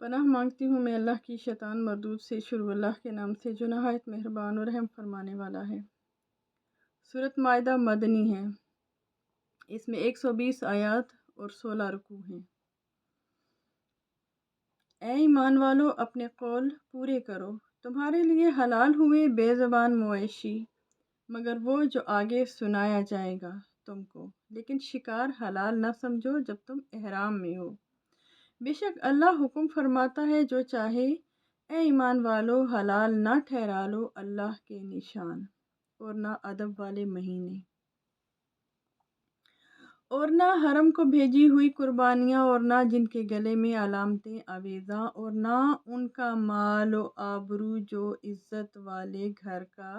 پناہ مانگتی ہوں میں اللہ کی شیطان مردود سے۔ شروع اللہ کے نام سے جو نہایت مہربان اور رحم فرمانے والا ہے۔ سورۃ مائدہ مدنی ہے۔ اس میں 120 آیات اور 16 رکوع ہیں۔ اے ایمان والو اپنے قول پورے کرو، تمہارے لیے حلال ہوئے بے زبان مویشی مگر وہ جو آگے سنایا جائے گا تم کو، لیکن شکار حلال نہ سمجھو جب تم احرام میں ہو۔ بے شک اللہ حکم فرماتا ہے جو چاہے۔ اے ایمان والو حلال نہ ٹھہرا لو اللہ کے نشان اور نہ ادب والے مہینے اور نہ حرم کو بھیجی ہوئی قربانیاں اور نہ جن کے گلے میں علامتیں آویزاں اور نہ ان کا مال و آبرو جو عزت والے گھر کا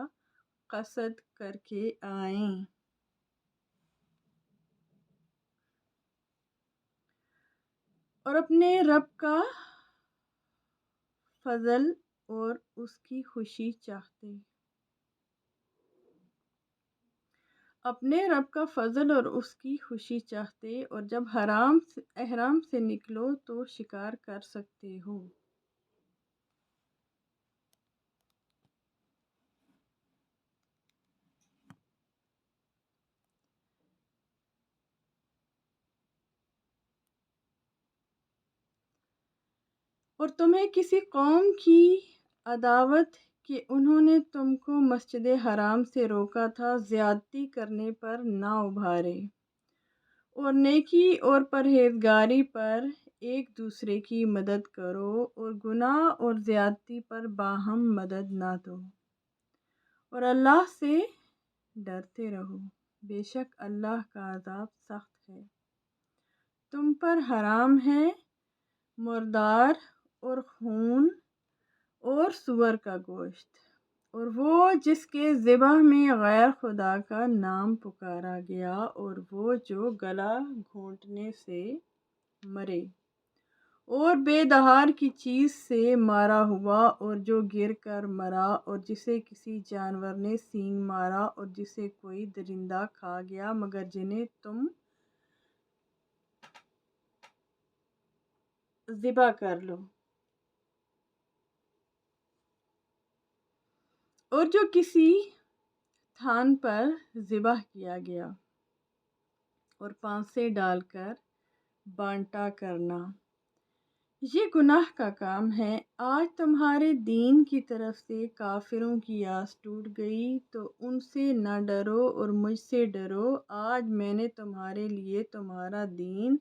قصد کر کے آئیں۔ اور اپنے رب کا فضل اور اس کی خوشی چاہتے۔ اپنے رب کا فضل اور اس کی خوشی چاہتے اور جب احرام سے نکلو تو شکار کر سکتے ہو۔ اور تمہیں کسی قوم کی عداوت کہ انہوں نے تم کو مسجد حرام سے روکا تھا زیادتی کرنے پر نہ ابھارے، اور نیکی اور پرہیزگاری پر ایک دوسرے کی مدد کرو اور گناہ اور زیادتی پر باہم مدد نہ دو، اور اللہ سے ڈرتے رہو، بے شک اللہ کا عذاب سخت ہے۔ تم پر حرام ہے مردار اور خون اور سور کا گوشت، اور وہ جس کے ذبح میں غیر خدا کا نام پکارا گیا، اور وہ جو گلا گھونٹنے سے مرے، اور بے دہار کی چیز سے مارا ہوا، اور جو گر کر مرا، اور جسے کسی جانور نے سینگ مارا، اور جسے کوئی درندہ کھا گیا مگر جنہیں تم ذبح کر لو، اور جو کسی تھان پر ذبح کیا گیا، اور پانسے ڈال کر بانٹا کرنا، یہ گناہ کا کام ہے۔ آج تمہارے دین کی طرف سے کافروں کی آس ٹوٹ گئی تو ان سے نہ ڈرو اور مجھ سے ڈرو۔ آج میں نے تمہارے لیے تمہارا دین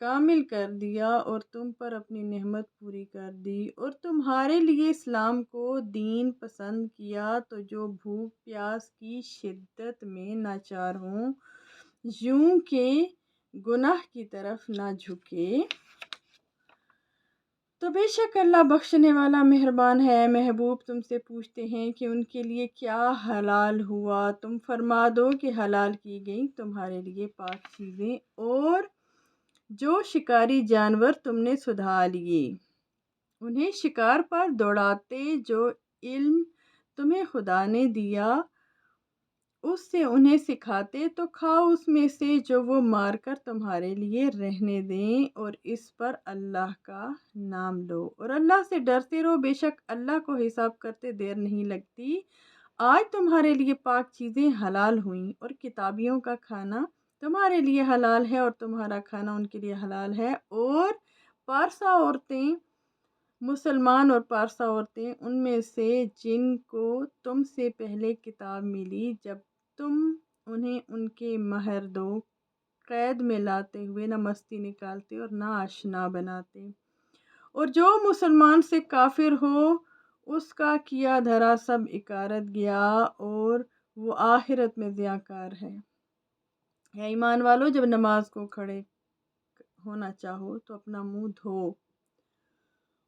کامل کر دیا اور تم پر اپنی نعمت پوری کر دی، اور تمہارے لیے اسلام کو دین پسند کیا تو جو بھوک پیاس کی شدت میں ناچار ہوں، یوں کہ گناہ کی طرف نہ جھکے، تو بے شک اللہ بخشنے والا مہربان ہے۔ محبوب تم سے پوچھتے ہیں کہ ان کے لیے کیا حلال ہوا، تم فرما دو کہ حلال کی گئی تمہارے لیے پاک چیزیں اور جو شکاری جانور تم نے سدھا لیے، انہیں شکار پر دوڑاتے، جو علم تمہیں خدا نے دیا اس سے انہیں سکھاتے، تو کھاؤ اس میں سے جو وہ مار کر تمہارے لیے رہنے دیں، اور اس پر اللہ کا نام لو اور اللہ سے ڈرتے رہو، بے شک اللہ کو حساب کرتے دیر نہیں لگتی۔ آج تمہارے لیے پاک چیزیں حلال ہوئیں، اور کتابیوں کا کھانا تمہارے لیے حلال ہے اور تمہارا کھانا ان کے لیے حلال ہے، اور پارسا عورتیں، مسلمان اور پارسا عورتیں ان میں سے جن کو تم سے پہلے کتاب ملی، جب تم انہیں ان کے مہر دو، قید میں لاتے ہوئے نہ مستی نکالتے اور نہ آشنا بناتے، اور جو مسلمان سے کافر ہو اس کا کیا دھرا سب اکارت گیا اور وہ آخرت میں ضیاءکار ہے۔ اے ایمان والو جب نماز کو کھڑے ہونا چاہو تو اپنا منہ دھو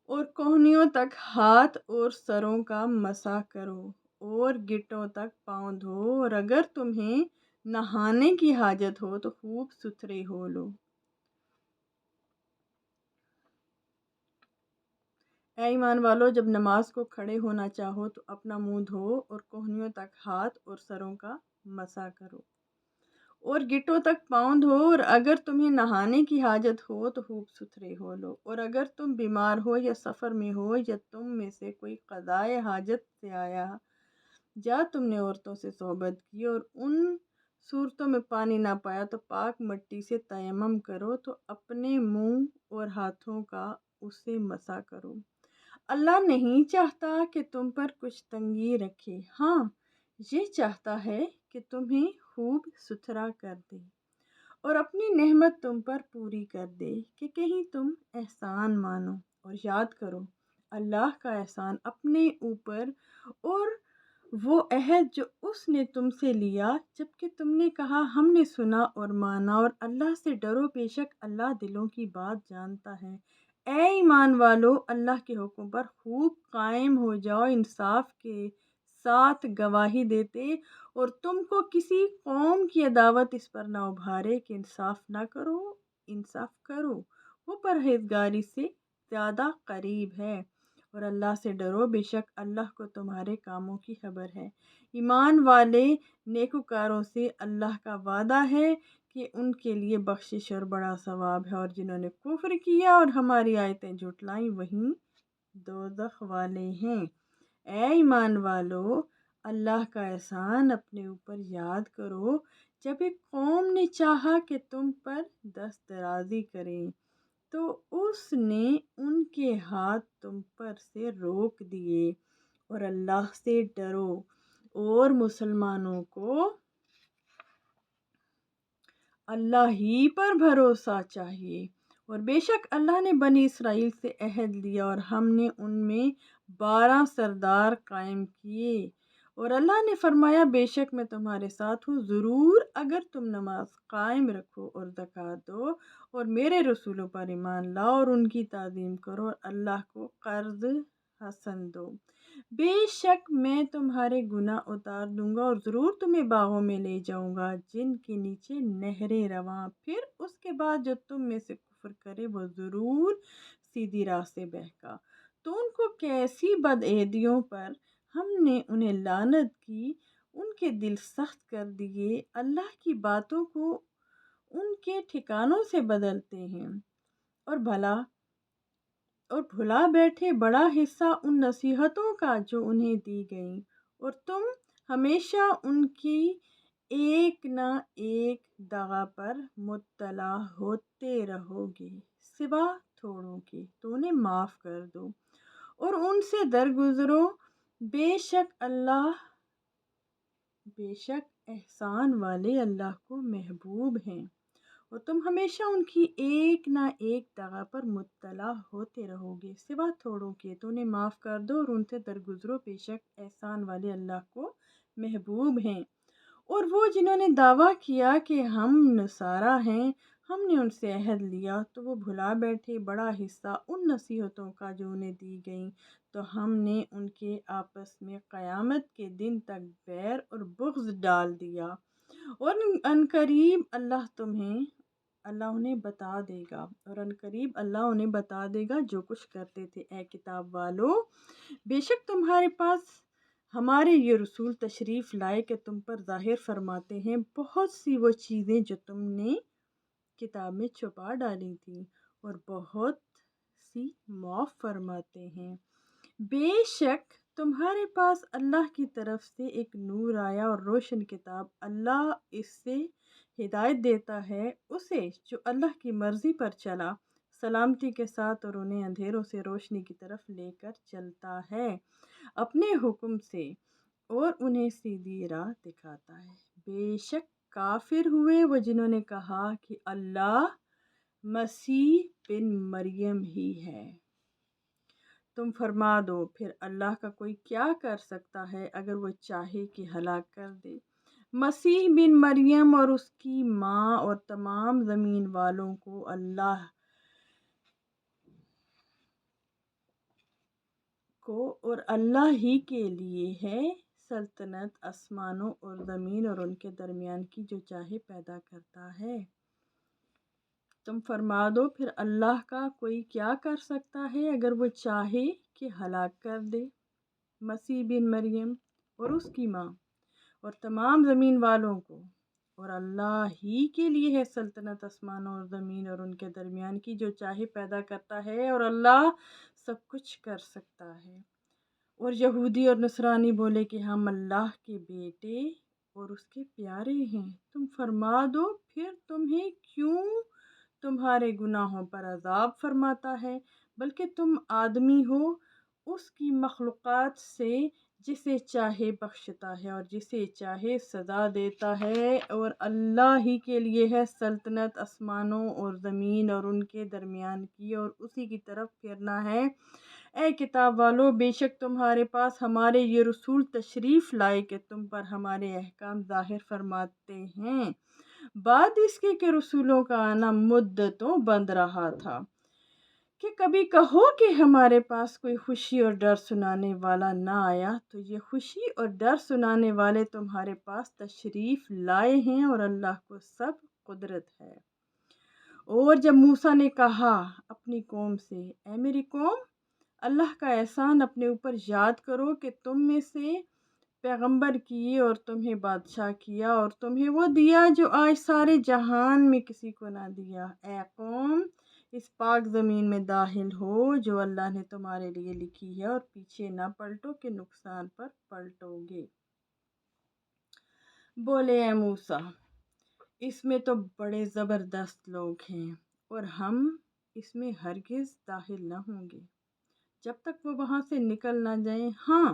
اور کہنیوں تک ہاتھ اور سروں کا مسح کرو اور گٹوں تک پاؤں دھو، اور اگر تمہیں نہانے کی حاجت ہو تو خوب ستھرے ہو لو۔ اے ایمان والو جب نماز کو کھڑے ہونا چاہو تو اپنا منہ دھو اور کہنیوں تک ہاتھ اور سروں کا مسح کرو، اور گٹوں تک پاؤں دھو، اور اگر تمہیں نہانے کی حاجت ہو تو خوب ستھرے ہو لو، اور اگر تم بیمار ہو یا سفر میں ہو یا تم میں سے کوئی قضائے حاجت سے آیا یا تم نے عورتوں سے صحبت کی اور ان صورتوں میں پانی نہ پایا تو پاک مٹی سے تیمم کرو، تو اپنے منہ اور ہاتھوں کا اسے مسح کرو۔ اللہ نہیں چاہتا کہ تم پر کچھ تنگی رکھے، ہاں یہ چاہتا ہے کہ تمہیں خوب ستھرا کر دے اور اپنی نعمت تم پر پوری کر دے کہ کہیں تم احسان مانو اور یاد کرو اللہ کا احسان اپنے اوپر اور وہ عہد جو اس نے تم سے لیا جبکہ تم نے کہا ہم نے سنا اور مانا، اور اللہ سے ڈرو، بے شک اللہ دلوں کی بات جانتا ہے۔ اے ایمان والو، اللہ کے حکم پر خوب قائم ہو جاؤ، انصاف کے ساتھ گواہی دیتے، اور تم کو کسی قوم کی عداوت اس پر نہ ابھارے کہ انصاف کرو، وہ پرہیزگاری سے زیادہ قریب ہے۔ اور اللہ سے ڈرو، بے شک اللہ کو تمہارے کاموں کی خبر ہے۔ ایمان والے نیکوکاروں سے اللہ کا وعدہ ہے کہ ان کے لیے بخشش اور بڑا ثواب ہے، اور جنہوں نے کفر کیا اور ہماری آیتیں جھٹلائیں وہیں دوزخ والے ہیں۔ اے ایمان والو، اللہ کا احسان اپنے اوپر یاد کرو جب ایک قوم نے چاہا کہ تم پر دست درازی کرے تو اس نے ان کے ہاتھ تم پر سے روک دیے، اور اللہ سے ڈرو اور مسلمانوں کو اللہ ہی پر بھروسہ چاہیے، اور بے شک اللہ نے بنی اسرائیل سے عہد لیا اور ہم نے ان میں 12 سردار قائم کیے، اور اللہ نے فرمایا بے شک میں تمہارے ساتھ ہوں، ضرور اگر تم نماز قائم رکھو اور زکوٰۃ دو اور میرے رسولوں پر ایمان لاؤ اور ان کی تعظیم کرو اور اللہ کو قرض حسن دو، بے شک میں تمہارے گناہ اتار دوں گا اور ضرور تمہیں باغوں میں لے جاؤں گا جن کے نیچے نہریں رواں، پھر اس کے بعد جو تم میں سے کفر کرے وہ ضرور سیدھی راہ سے بہکا۔ تو ان کو کیسی بدعہدیوں پر ہم نے انہیں لعنت کی، ان کے دل سخت کر دیے، اللہ کی باتوں کو ان کے ٹھکانوں سے بدلتے ہیں اور بھلا بیٹھے بڑا حصہ ان نصیحتوں کا جو انہیں دی گئیں، اور تم ہمیشہ ان کی ایک نہ ایک دغا پر مطلع ہوتے رہو گے سوا تھوڑوں کے، تو انہیں معاف کر دو اور ان سے درگزرو، بے شک احسان والے اللہ کو محبوب ہیں، اور تم ہمیشہ ان کی ایک نہ ایک دغا پر مطلع ہوتے رہو گے سوا تھوڑوں کے، تو انہیں معاف کر دو اور ان سے درگزرو، بے شک احسان والے اللہ کو محبوب ہیں۔ اور وہ جنہوں نے دعویٰ کیا کہ ہم نصارہ ہیں، ہم نے ان سے عہد لیا، تو وہ بھلا بیٹھے بڑا حصہ ان نصیحتوں کا جو انہیں دی گئیں، تو ہم نے ان کے آپس میں قیامت کے دن تک بیر اور بغض ڈال دیا، اور عنقریب اللہ انہیں بتا دے گا، اور عنقریب اللہ انہیں بتا دے گا جو کچھ کرتے تھے۔ اے کتاب والو، بے شک تمہارے پاس ہمارے یہ رسول تشریف لائے کہ تم پر ظاہر فرماتے ہیں بہت سی وہ چیزیں جو تم نے کتاب میں چھپا ڈالی تھی، اور بہت سی معاف فرماتے ہیں۔ بے شک تمہارے پاس اللہ کی طرف سے ایک نور آیا اور روشن کتاب، اللہ اس سے ہدایت دیتا ہے اسے جو اللہ کی مرضی پر چلا سلامتی کے ساتھ، اور انہیں اندھیروں سے روشنی کی طرف لے کر چلتا ہے اپنے حکم سے، اور انہیں سیدھی راہ دکھاتا ہے۔ بے شک کافر ہوئے وہ جنہوں نے کہا کہ اللہ مسیح بن مریم ہی ہے۔ تم فرما دو پھر اللہ کا کوئی کیا کر سکتا ہے اگر وہ چاہے کہ ہلاک کر دے مسیح بن مریم اور اس کی ماں اور تمام زمین والوں کو، اور اللہ ہی کے لیے ہے سلطنت آسمانوں اور زمین اور ان کے درمیان کی، جو چاہے پیدا کرتا ہے۔ تم فرما دو پھر اللہ کا کوئی کیا کر سکتا ہے اگر وہ چاہے کہ ہلاک کر دے مسیح بن مریم اور اس کی ماں اور تمام زمین والوں کو، اور اللہ ہی کے لیے ہے سلطنت آسمانوں اور زمین اور ان کے درمیان کی، جو چاہے پیدا کرتا ہے اور اللہ سب کچھ کر سکتا ہے۔ اور یہودی اور نصرانی بولے کہ ہم اللہ کے بیٹے اور اس کے پیارے ہیں۔ تم فرما دو پھر تمہیں کیوں تمہارے گناہوں پر عذاب فرماتا ہے، بلکہ تم آدمی ہو اس کی مخلوقات سے، جسے چاہے بخشتا ہے اور جسے چاہے سزا دیتا ہے، اور اللہ ہی کے لیے ہے سلطنت آسمانوں اور زمین اور ان کے درمیان کی، اور اسی کی طرف پھرنا ہے۔ اے کتاب والو، بے شک تمہارے پاس ہمارے یہ رسول تشریف لائے کہ تم پر ہمارے احکام ظاہر فرماتے ہیں، بعد اس کے کہ رسولوں کا آنا مدتوں بند رہا تھا، کہ کبھی کہو کہ ہمارے پاس کوئی خوشی اور ڈر سنانے والا نہ آیا، تو یہ خوشی اور ڈر سنانے والے تمہارے پاس تشریف لائے ہیں، اور اللہ کو سب قدرت ہے۔ اور جب موسیٰ نے کہا اپنی قوم سے، اے میری قوم، اللہ کا احسان اپنے اوپر یاد کرو کہ تم میں سے پیغمبر کیے اور تمہیں بادشاہ کیا اور تمہیں وہ دیا جو آج سارے جہان میں کسی کو نہ دیا۔ اے قوم، اس پاک زمین میں داخل ہو جو اللہ نے تمہارے لیے لکھی ہے، اور پیچھے نہ پلٹو کہ نقصان پر پلٹو گے۔ بولے اے موسیٰ، اس میں تو بڑے زبردست لوگ ہیں اور ہم اس میں ہرگز داخل نہ ہوں گے جب تک وہ وہاں سے نکل نہ جائیں۔ ہاں،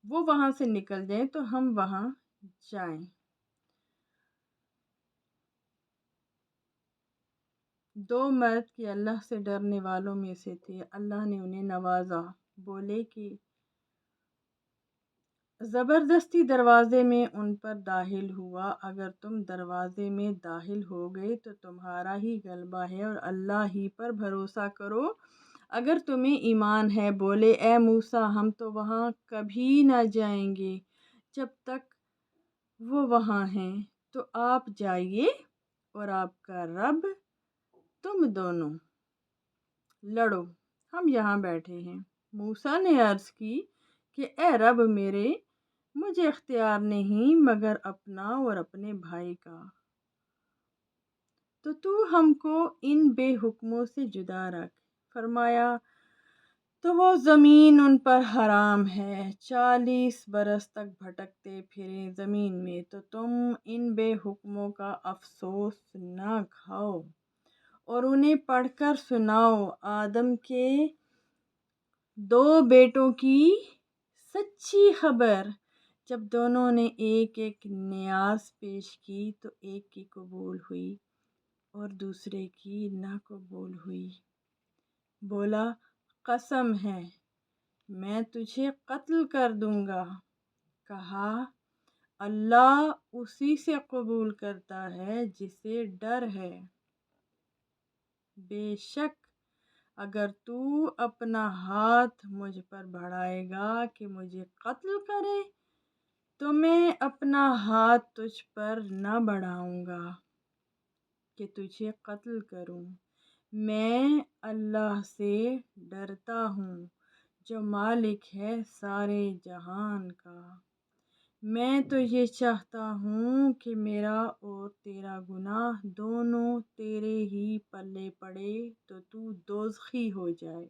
وہ وہاں سے نکل جائیں تو ہم وہاں جائیں۔ دو مرد کے اللہ سے ڈرنے والوں میں سے تھے، اللہ نے انہیں نوازا۔ بولے کہ زبردستی دروازے میں ان پر داخل ہوا، اگر تم دروازے میں داخل ہو گئے تو تمہارا ہی غلبہ ہے اور اللہ ہی پر بھروسہ کرو اگر تمہیں ایمان ہے۔ بولے اے موسیٰ، ہم تو وہاں کبھی نہ جائیں گے جب تک وہ وہاں ہیں، تو آپ جائیے اور آپ کا رب تم دونوں لڑو، ہم یہاں بیٹھے ہیں۔ موسیٰ نے عرض کی کہ اے رب میرے، مجھے اختیار نہیں مگر اپنا اور اپنے بھائی کا، تو ہم کو ان بے حکموں سے جدا رکھ۔ فرمایا تو وہ زمین ان پر حرام ہے، 40 برس تک بھٹکتے پھریں زمین میں، تو تم ان بے حکموں کا افسوس نہ کھاؤ اور انہیں پڑھ کر سناؤ آدم کے 2 بیٹوں کی سچی خبر۔ جب دونوں نے ایک ایک نیاز پیش کی تو ایک کی قبول ہوئی اور دوسرے کی نہ قبول ہوئی۔ بولا قسم ہے میں تجھے قتل کر دوں گا۔ کہا اللہ اسی سے قبول کرتا ہے جسے ڈر ہے۔ بے شک اگر تو اپنا ہاتھ مجھ پر بڑھائے گا کہ مجھے قتل کرے تو میں اپنا ہاتھ تجھ پر نہ بڑھاؤں گا کہ تجھے قتل کروں۔ میں اللہ سے ڈرتا ہوں جو مالک ہے سارے جہان کا۔ میں تو یہ چاہتا ہوں کہ میرا اور تیرا گناہ دونوں تیرے ہی پلے پڑے تو دوزخی ہو جائے،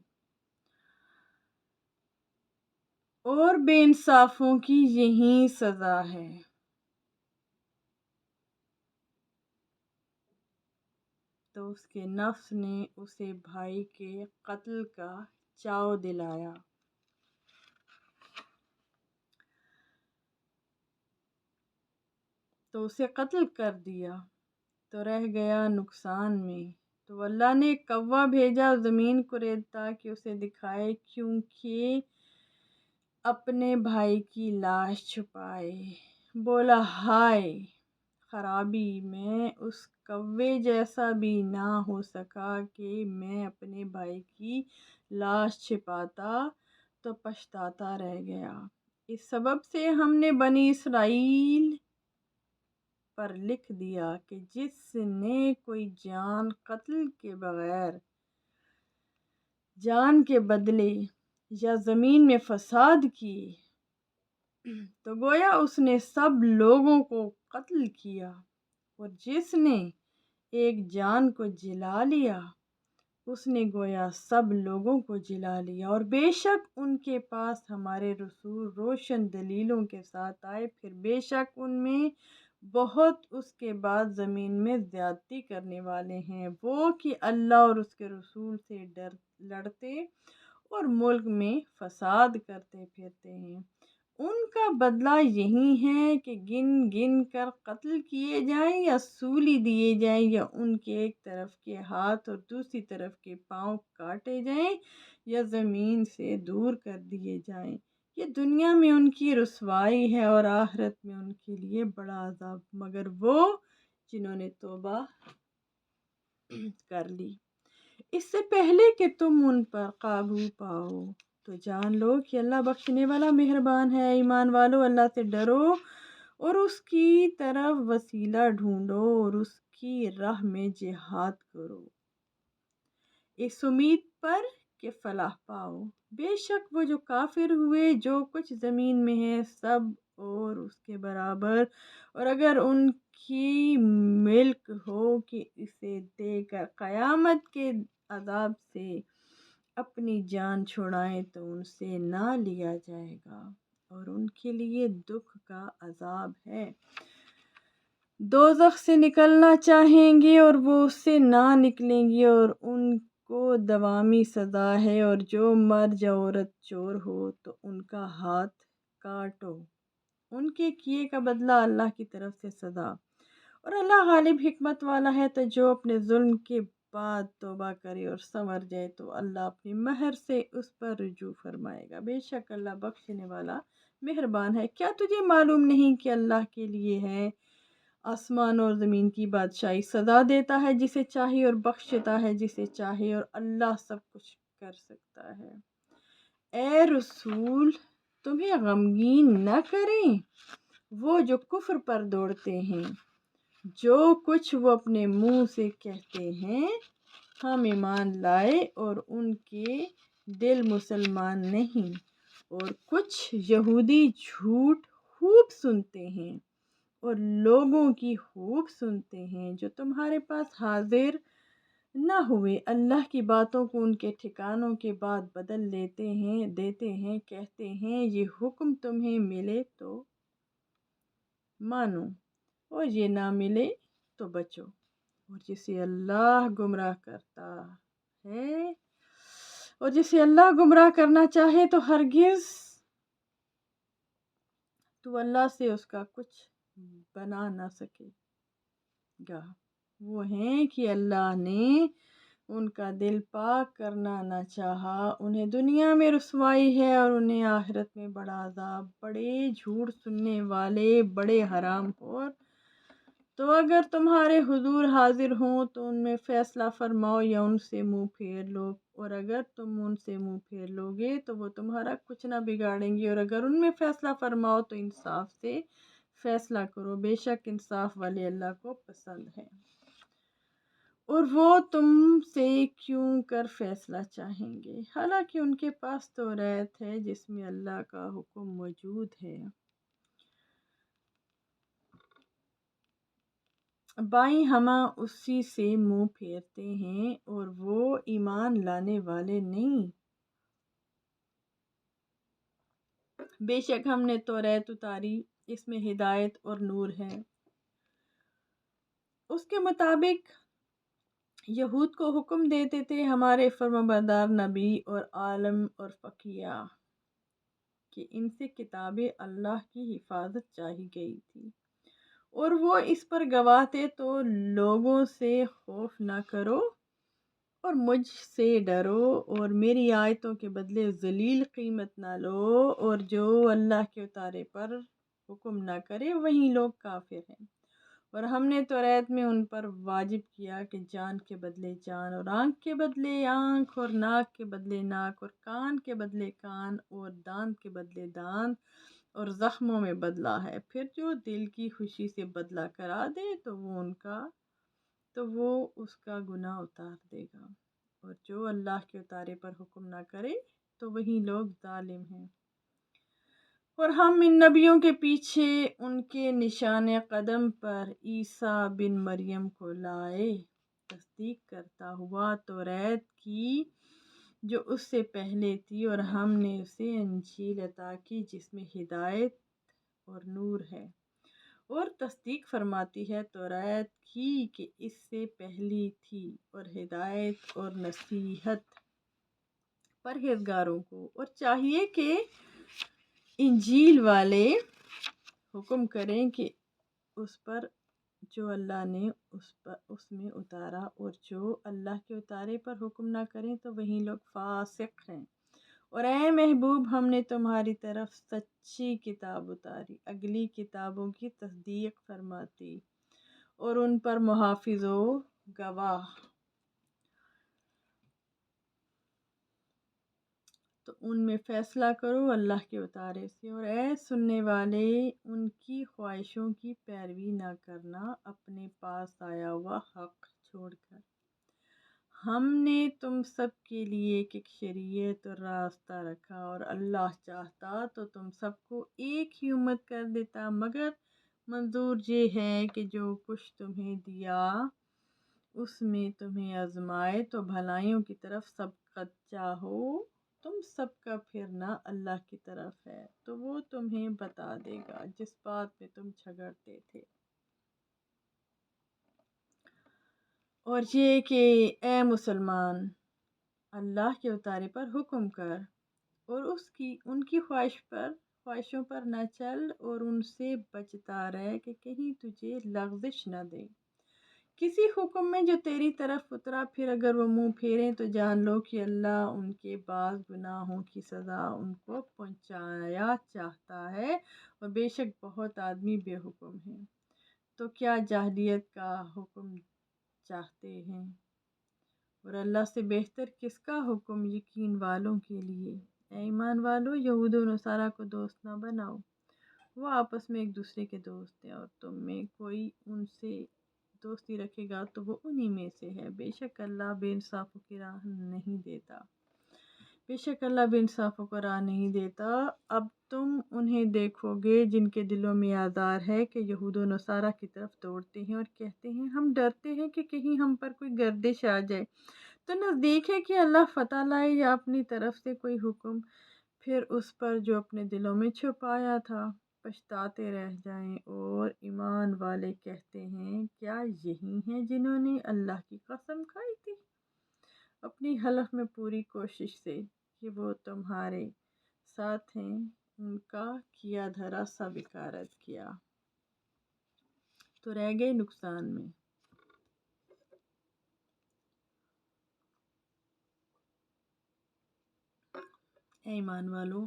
اور بے انصافوں کی یہی سزا ہے۔ تو اس کے نفس نے اسے بھائی کے قتل کا چاؤ دلایا۔ تو اسے قتل کر دیا تو رہ گیا نقصان میں۔ تو اللہ نے کوا بھیجا زمین کو ریتتا کہ اسے دکھائے، کیونکہ اپنے بھائی کی لاش چھپائے۔ بولا ہائے خرابی، میں اس کوے جیسا بھی نہ ہو سکا کہ میں اپنے بھائی کی لاش چھپاتا تو پچھتاتا رہ گیا۔ اس سبب سے ہم نے بنی اسرائیل پر لکھ دیا کہ جس نے کوئی جان قتل کے بغیر جان کے بدلے یا زمین میں فساد کی تو گویا اس نے سب لوگوں کو قتل کیا، اور جس نے ایک جان کو جلا لیا اس نے گویا سب لوگوں کو جلا لیا، اور بے شک ان کے پاس ہمارے رسول روشن دلیلوں کے ساتھ آئے، پھر بے شک ان میں بہت اس کے بعد زمین میں زیادتی کرنے والے ہیں، وہ کہ اللہ اور اس کے رسول سے لڑتے اور ملک میں فساد کرتے پھرتے ہیں۔ ان کا بدلہ یہی ہے کہ گن گن کر قتل کیے جائیں یا سولی دیے جائیں، یا ان کے ایک طرف کے ہاتھ اور دوسری طرف کے پاؤں کاٹے جائیں یا زمین سے دور کر دیے جائیں۔ یہ دنیا میں ان کی رسوائی ہے اور آخرت میں ان کے لیے بڑا عذاب، مگر وہ جنہوں نے توبہ کر لی۔ اس سے پہلے کہ تم ان پر قابو پاؤ تو جان لو کہ اللہ بخشنے والا مہربان ہے۔ ایمان والو، اللہ سے ڈرو اور اس کی طرف وسیلہ ڈھونڈو اور اس کی راہ میں جہاد کرو، اس امید پر کہ فلاح پاؤ۔ بے شک وہ جو کافر ہوئے جو کچھ زمین میں ہے سب اور اس کے برابر، اور اگر ان کی ملک ہو کہ اسے دے کر قیامت کے عذاب سے اپنی جان چھڑائیں تو ان سے نہ لیا جائے گا، اور ان کے لیے دکھ کا عذاب ہے۔ دوزخ سے نکلنا چاہیں گے اور وہ اس سے نہ نکلیں گے، اور ان کو دوامی سزا ہے، اور جو مرد یا عورت چور ہو تو ان کا ہاتھ کاٹو، ان کے کیے کا بدلہ اللہ کی طرف سے سزا، اور اللہ غالب حکمت والا ہے۔ تو جو اپنے ظلم کے بعد توبہ کرے اور سنور جائے تو اللہ اپنی مہر سے اس پر رجوع فرمائے گا، بے شک اللہ بخشنے والا مہربان ہے۔ کیا تجھے معلوم نہیں کہ اللہ کے لیے ہے آسمان اور زمین کی بادشاہی، سزا دیتا ہے جسے چاہے اور بخشتا ہے جسے چاہے، اور اللہ سب کچھ کر سکتا ہے۔ اے رسول، تمہیں غمگین نہ کریں وہ جو کفر پر دوڑتے ہیں، جو کچھ وہ اپنے منہ سے کہتے ہیں ہم ایمان لائے اور ان کے دل مسلمان نہیں، اور کچھ یہودی جھوٹ خوب سنتے ہیں اور لوگوں کی خوب سنتے ہیں جو تمہارے پاس حاضر نہ ہوئے، اللہ کی باتوں کو ان کے ٹھکانوں کے بعد بدل دیتے ہیں، کہتے ہیں یہ حکم تمہیں ملے تو مانو اور یہ نہ ملے تو بچو، اور جسے اللہ گمراہ کرتا ہے اور جسے اللہ گمراہ کرنا چاہے تو ہرگز تو اللہ سے اس کا کچھ بنا نہ سکے گا۔ وہ ہیں کہ اللہ نے ان کا دل پاک کرنا نہ چاہا، انہیں دنیا میں رسوائی ہے اور انہیں آخرت میں بڑا عذاب۔ بڑے جھوٹ سننے والے، بڑے حرام خور، تو اگر تمہارے حضور حاضر ہوں تو ان میں فیصلہ فرماؤ یا ان سے منہ پھیر لو، اور اگر تم ان سے منہ پھیر لو گے تو وہ تمہارا کچھ نہ بگاڑیں گے، اور اگر ان میں فیصلہ فرماؤ تو انصاف سے فیصلہ کرو، بے شک انصاف والے اللہ کو پسند ہے۔ اور وہ تم سے کیوں کر فیصلہ چاہیں گے حالانکہ ان کے پاس توریت ہے جس میں اللہ کا حکم موجود ہے۔ بائیں ہمہ اسی سے منہ پھیرتے ہیں اور وہ ایمان لانے والے نہیں۔ بے شک ہم نے توریت اتاری، اس میں ہدایت اور نور ہے۔ اس کے مطابق یہود کو حکم دیتے تھے ہمارے فرمانبردار نبی اور عالم اور فقیہ کہ ان سے کتاب اللہ کی حفاظت چاہی گئی تھی، اور وہ اس پر گواہ تھے، تو لوگوں سے خوف نہ کرو اور مجھ سے ڈرو، اور میری آیتوں کے بدلے ذلیل قیمت نہ لو، اور جو اللہ کے اتارے پر حکم نہ کرے وہی لوگ کافر ہیں۔ اور ہم نے توریت میں ان پر واجب کیا کہ جان کے بدلے جان، اور آنکھ کے بدلے آنکھ، اور ناک کے بدلے ناک، اور کان کے بدلے کان، اور دانت کے بدلے دانت، اور زخموں میں بدلہ ہے۔ پھر جو دل کی خوشی سے بدلہ کرا دے تو وہ اس کا گناہ اتار دے گا، اور جو اللہ کے اتارے پر حکم نہ کرے تو وہی لوگ ظالم ہیں۔ اور ہم ان نبیوں کے پیچھے ان کے نشان قدم پر عیسیٰ بن مریم کو لائے، تصدیق کرتا ہوا توریت کی جو اس سے پہلے تھی، اور ہم نے اسے انجیل عطا کی جس میں ہدایت اور نور ہے، اور تصدیق فرماتی ہے توریت کی کہ اس سے پہلی تھی، اور ہدایت اور نصیحت پرہیزگاروں کو۔ اور چاہیے کہ انجیل والے حکم کریں کہ اس پر جو اللہ نے اس میں اتارا، اور جو اللہ کے اتارے پر حکم نہ کریں تو وہی لوگ فاسق ہیں۔ اور اے محبوب، ہم نے تمہاری طرف سچی کتاب اتاری، اگلی کتابوں کی تصدیق فرماتی اور ان پر محافظ و گواہ، تو ان میں فیصلہ کرو اللہ کے اتارے سے۔ اور اے سننے والے، ان کی خواہشوں کی پیروی نہ کرنا اپنے پاس آیا ہوا حق چھوڑ کر۔ ہم نے تم سب کے لیے ایک شریعت اور راستہ رکھا، اور اللہ چاہتا تو تم سب کو ایک ہی امت کر دیتا، مگر منظور یہ ہے کہ جو کچھ تمہیں دیا اس میں تمہیں آزمائے، تو بھلائیوں کی طرف سبقت چاہو، تم سب کا پھرنا اللہ کی طرف ہے، تو وہ تمہیں بتا دے گا جس بات میں تم جھگڑتے تھے۔ اور یہ کہ اے مسلمان، اللہ کے اتارے پر حکم کر، اور ان کی خواہشوں پر نہ چل، اور ان سے بچتا رہ کہ کہیں تجھے لغزش نہ دے کسی حکم میں جو تیری طرف اترا، پھر اگر وہ منہ پھیریں تو جان لو کہ اللہ ان کے بعض گناہوں کی سزا ان کو پہنچایا چاہتا ہے، اور بے شک بہت آدمی بے حکم ہیں۔ تو کیا جاہلیت کا حکم چاہتے ہیں، اور اللہ سے بہتر کس کا حکم یقین والوں کے لیے۔ اے ایمان والو، یہود و نصارہ کو دوست نہ بناؤ، وہ آپس میں ایک دوسرے کے دوست ہیں، اور تم میں کوئی ان سے دوستی رکھے گا تو وہ انہی میں سے ہے، بے شک اللہ بے انصافوں کی راہ نہیں دیتا۔ راہ نہیں دیتا۔ اب تم انہیں دیکھو گے جن کے دلوں میں آزار ہے کہ یہود و نصارہ کی طرف دوڑتے ہیں، اور کہتے ہیں ہم ڈرتے ہیں کہ کہیں ہم پر کوئی گردش آ جائے، تو نزدیک ہے کہ اللہ فتح لائے یا اپنی طرف سے کوئی حکم، پھر اس پر جو اپنے دلوں میں چھپایا تھا پچھتاتے رہ جائیں۔ اور ایمان والے کہتے ہیں کیا یہی ہیں جنہوں نے اللہ کی قسم کھائی تھی اپنی حلف میں پوری کوشش سے کہ وہ تمہارے ساتھ ہیں، ان کا کیا دھرا سب اکارت کیا تو رہ گئے نقصان میں۔ اے ایمان والو،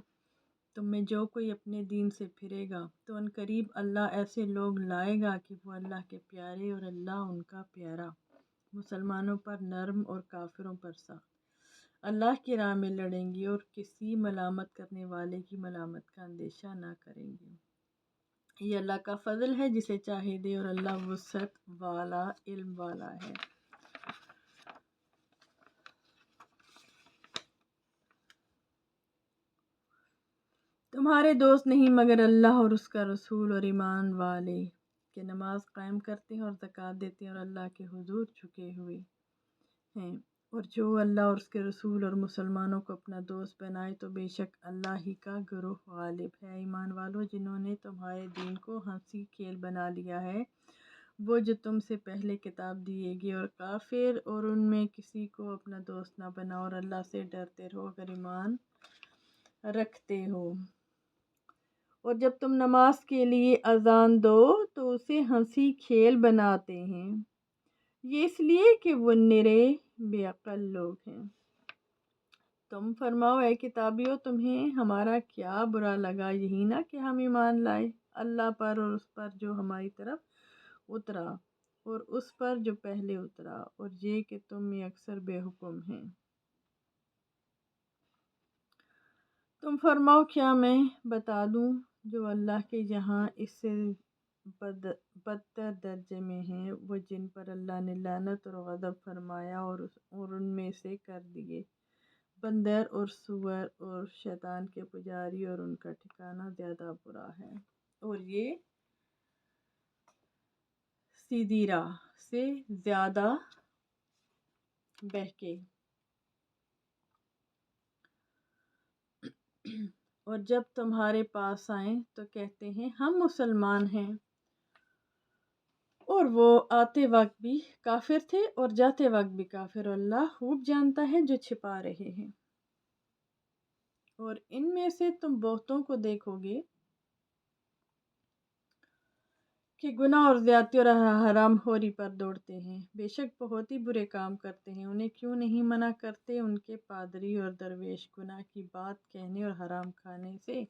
تم میں جو کوئی اپنے دین سے پھرے گا تو ان قریب اللہ ایسے لوگ لائے گا کہ وہ اللہ کے پیارے اور اللہ ان کا پیارا، مسلمانوں پر نرم اور کافروں پر سخت، اللہ کی راہ میں لڑیں گے اور کسی ملامت کرنے والے کی ملامت کا اندیشہ نہ کریں گے۔ یہ اللہ کا فضل ہے جسے چاہے دے، اور اللہ وسعت والا علم والا ہے۔ تمہارے دوست نہیں مگر اللہ اور اس کا رسول، اور ایمان والے کہ نماز قائم کرتے ہیں اور زکوٰۃ دیتے ہیں اور اللہ کے حضور جھکے ہوئے ہیں، اور جو اللہ اور اس کے رسول اور مسلمانوں کو اپنا دوست بنائے تو بے شک اللہ ہی کا گروہ غالب ہے۔ ایمان والو، جنہوں نے تمہارے دین کو ہنسی کھیل بنا لیا ہے، وہ جو تم سے پہلے کتاب دیے گئے، اور کافر، اور ان میں کسی کو اپنا دوست نہ بناؤ، اور اللہ سے ڈرتے رہو اگر ایمان رکھتے ہو۔ اور جب تم نماز کے لیے اذان دو تو اسے ہنسی کھیل بناتے ہیں، یہ اس لیے کہ وہ نرے بے عقل لوگ ہیں۔ تم فرماؤ اے کتابیو، تمہیں ہمارا کیا برا لگا، یہی نہ کہ ہم ایمان لائے اللہ پر اور اس پر جو ہماری طرف اترا، اور اس پر جو پہلے اترا، اور یہ کہ تم میں اکثر بے حکم ہیں۔ تم فرماؤ کیا میں بتا دوں جو اللہ کے یہاں اس سے بدتر درجے میں ہیں، وہ جن پر اللہ نے لعنت اور غضب فرمایا اور ان میں سے کر دیے بندر اور سور اور شیطان کے پجاری، اور ان کا ٹھکانہ زیادہ برا ہے، اور یہ سیدھی راہ سے زیادہ بہکے۔ اور جب تمہارے پاس آئیں تو کہتے ہیں ہم مسلمان ہیں، اور وہ آتے وقت بھی کافر تھے اور جاتے وقت بھی کافر، اللہ خوب جانتا ہے جو چھپا رہے ہیں۔ اور ان میں سے تم بہتوں کو دیکھو گے کہ گناہ اور زیادتی اور حرام خوری پر دوڑتے ہیں، بے شک بہت ہی برے کام کرتے ہیں، انہیں کیوں نہیں منع کرتے ان کے پادری اور درویش گناہ کی بات کہنے اور حرام کھانے سے،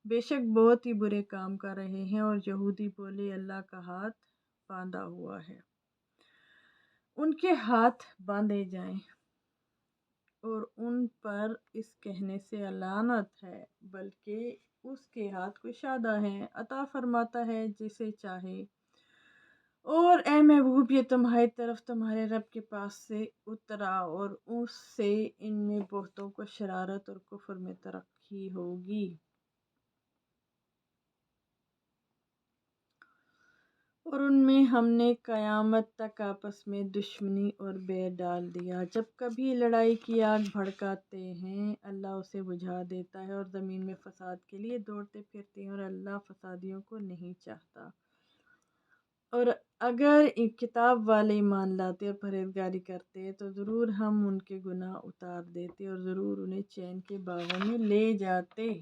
بے شک بہت ہی برے کام کر رہے ہیں۔ اور یہودی بولے اللہ کا ہاتھ باندھا ہوا ہے، ان کے ہاتھ باندھے جائیں، اور ان پر اس کہنے سے لعنت ہے، بلکہ اس کے ہاتھ کشادہ ہیں، عطا فرماتا ہے جسے چاہے۔ اور اے محبوب یہ تمہاری طرف تمہارے رب کے پاس سے اترا، اور اس سے ان میں بہتوں کو شرارت اور کفر میں ترقی ہوگی، اور ان میں ہم نے قیامت تک آپس میں دشمنی اور بیر ڈال دیا۔ جب کبھی لڑائی کی آگ بھڑکاتے ہیں اللہ اسے بجھا دیتا ہے، اور زمین میں فساد کے لیے دوڑتے پھرتے ہیں، اور اللہ فسادیوں کو نہیں چاہتا۔ اور اگر کتاب والے ایمان لاتے اور پرہیزگاری کرتے تو ضرور ہم ان کے گناہ اتار دیتے، اور ضرور انہیں چین کے باغوں میں لے جاتے۔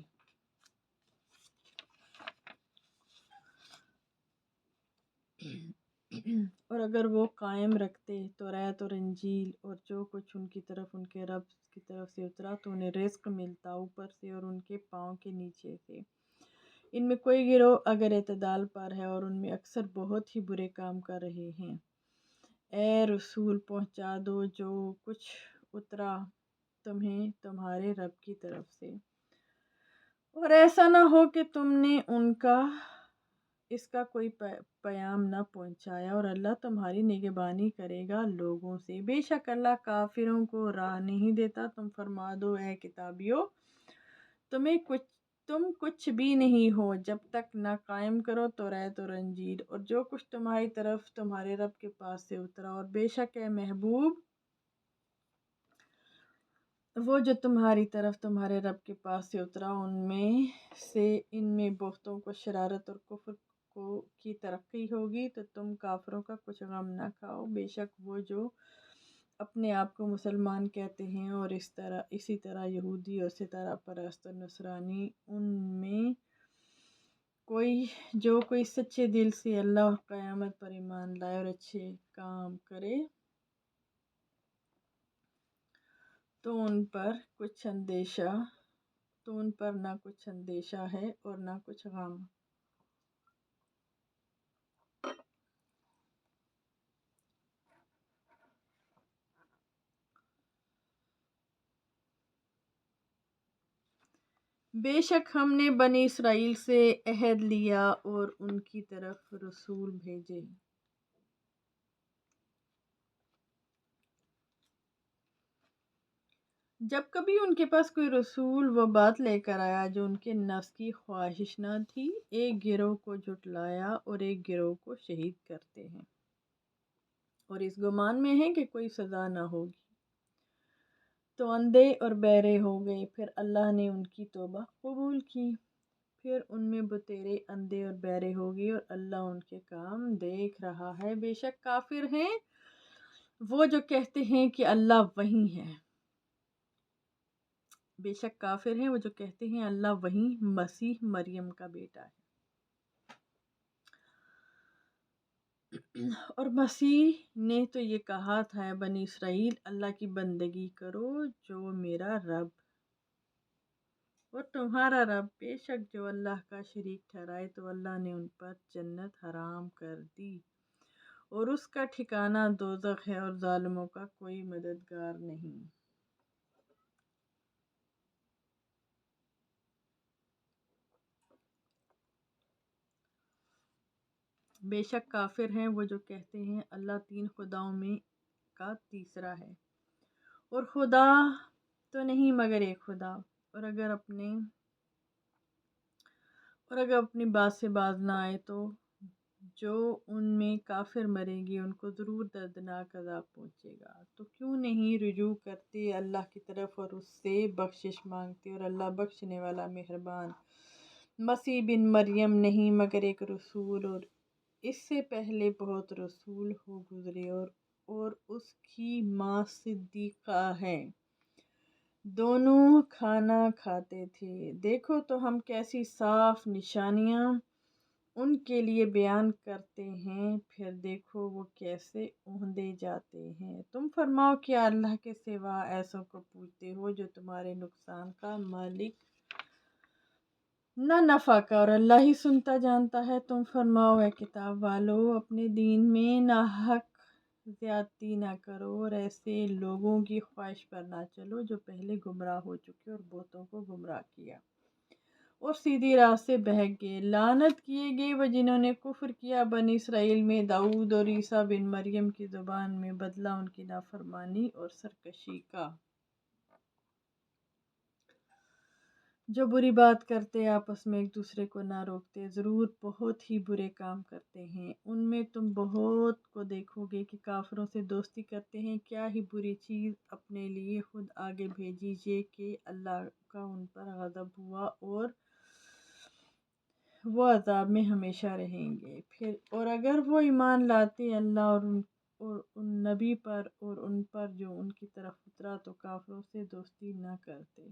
اور اگر وہ قائم رکھتے توریت اور انجیل اور جو کچھ ان کی طرف ان کے رب کی طرف سے اترا، تو انہیں رزق ملتا اوپر سے اور ان کے پاؤں کے نیچے سے۔ ان میں کوئی گروہ اگر اعتدال پر ہے، اور ان میں اکثر بہت ہی برے کام کر رہے ہیں۔ اے رسول پہنچا دو جو کچھ اترا تمہیں تمہارے رب کی طرف سے، اور ایسا نہ ہو کہ تم نے اس کا کوئی پیام نہ پہنچایا، اور اللہ تمہاری نگہبانی کرے گا لوگوں سے، بے شک اللہ کافروں کو راہ نہیں دیتا۔ تم فرما دو اے کتابیو تم کچھ بھی نہیں ہو جب تک نہ قائم کرو توریت اور انجیل اور جو کچھ تمہاری طرف تمہارے رب کے پاس سے اترا، اور بے شک اے محبوب وہ جو تمہاری طرف تمہارے رب کے پاس سے اترا ان میں بہتوں کو شرارت اور کفر کی ترقی ہوگی، تو تم کافروں کا کچھ غم نہ کھاؤ، بے شک وہ جو اپنے آپ کو مسلمان کہتے ہیں اور اسی طرح یہودی اور ستارہ پرست اور نصرانی، ان میں کوئی سچے دل سے اللہ اور قیامت پر ایمان لائے اور اچھے کام کرے، تو ان پر نہ کچھ اندیشہ ہے اور نہ کچھ غم۔ بے شک ہم نے بنی اسرائیل سے عہد لیا اور ان کی طرف رسول بھیجے۔ جب کبھی ان کے پاس کوئی رسول وہ بات لے کر آیا جو ان کے نفس کی خواہش نہ تھی، ایک گروہ کو جھٹلایا اور ایک گروہ کو شہید کرتے ہیں، اور اس گمان میں ہے کہ کوئی سزا نہ ہوگی، تو اندھے اور بہرے ہو گئے، پھر اللہ نے ان کی توبہ قبول کی، پھر ان میں بتیرے اندھے اور بہرے ہو گئے، اور اللہ ان کے کام دیکھ رہا ہے۔ بے شک کافر ہیں وہ جو کہتے ہیں کہ اللہ وہیں ہے، بے شک کافر ہیں وہ جو کہتے ہیں اللہ وہیں مسیح مریم کا بیٹا ہے، اور مسیح نے تو یہ کہا تھا بنی اسرائیل اللہ کی بندگی کرو جو میرا رب اور تمہارا رب، بے شک جو اللہ کا شریک ٹھہرائے تو اللہ نے ان پر جنت حرام کر دی، اور اس کا ٹھکانہ دوزخ ہے، اور ظالموں کا کوئی مددگار نہیں۔ بے شک کافر ہیں وہ جو کہتے ہیں اللہ تین خداؤں میں کا تیسرا ہے، اور خدا تو نہیں مگر ایک خدا، اور اگر اپنی بات سے باز نہ آئے تو جو ان میں کافر مرے گی ان کو ضرور دردناک عذاب پہنچے گا۔ تو کیوں نہیں رجوع کرتے اللہ کی طرف اور اس سے بخشش مانگتے، اور اللہ بخشنے والا مہربان۔ مسیح بن مریم نہیں مگر ایک رسول، اور اس سے پہلے بہت رسول ہو گزرے، اور اس کی ماں صدیقہ ہے، دونوں کھانا کھاتے تھے۔ دیکھو تو ہم کیسی صاف نشانیاں ان کے لیے بیان کرتے ہیں، پھر دیکھو وہ کیسے اوندے جاتے ہیں۔ تم فرماؤ کیا اللہ کے سوا ایسوں کو پوجتے ہو جو تمہارے نقصان کا مالک نہ نفع کا، اور اللہ ہی سنتا جانتا ہے۔ تم فرماؤ اے کتاب والو، اپنے دین میں ناحق زیادتی نہ کرو، اور ایسے لوگوں کی خواہش پر نہ چلو جو پہلے گمراہ ہو چکے اور بہتوں کو گمراہ کیا اور سیدھی راہ سے بہک گئے۔ لعنت کیے گئے وہ جنہوں نے کفر کیا بنی اسرائیل میں داؤد اور عیسیٰ بن مریم کی زبان میں بدلہ ان کی نافرمانی اور سرکشی کا۔ جو بری بات کرتے آپس میں ایک دوسرے کو نہ روکتے، ضرور بہت ہی برے کام کرتے ہیں۔ ان میں تم بہت کو دیکھو گے کہ کافروں سے دوستی کرتے ہیں، کیا ہی بری چیز اپنے لیے خود آگے بھیجی، یہ کہ اللہ کا ان پر غضب ہوا اور وہ عذاب میں ہمیشہ رہیں گے۔ پھر اور اگر وہ ایمان لاتے اللہ اور ان نبی پر اور ان پر جو ان کی طرف اترا تو کافروں سے دوستی نہ کرتے،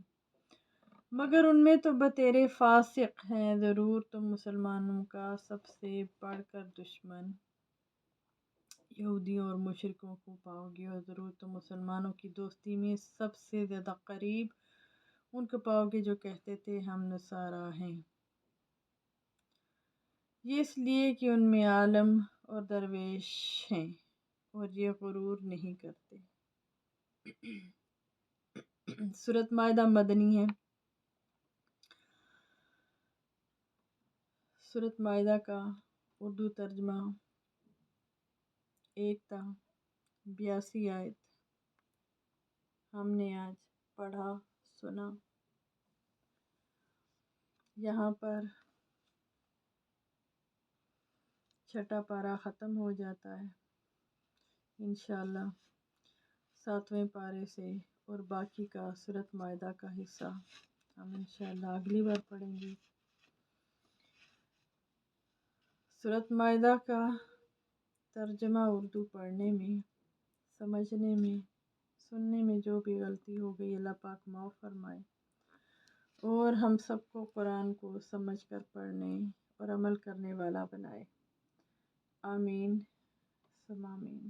مگر ان میں تو بتیرے فاسق ہیں۔ ضرور تم مسلمانوں کا سب سے بڑھ کر دشمن یہودیوں اور مشرکوں کو پاؤ گے، اور ضرور تم مسلمانوں کی دوستی میں سب سے زیادہ قریب ان کو پاؤ گے جو کہتے تھے ہم نصارا ہیں، یہ اس لیے کہ ان میں عالم اور درویش ہیں اور یہ غرور نہیں کرتے۔ سورۃ مائدہ مدنی ہے۔ سورۃ مائدہ کا اردو ترجمہ 1 تا 82 آیت ہم نے آج پڑھا سنا۔ یہاں پر چھٹا پارہ ختم ہو جاتا ہے، انشاءاللہ 7ویں پارے سے، اور باقی کا سورۃ مائدہ کا حصہ ہم انشاءاللہ اگلی بار پڑھیں گے۔ سورۃ مائدہ کا ترجمہ اردو پڑھنے میں، سمجھنے میں، سننے میں جو بھی غلطی ہو گئی اللہ پاک معاف فرمائے، اور ہم سب کو قرآن کو سمجھ کر پڑھنے اور عمل کرنے والا بنائے۔ آمین ثم آمین۔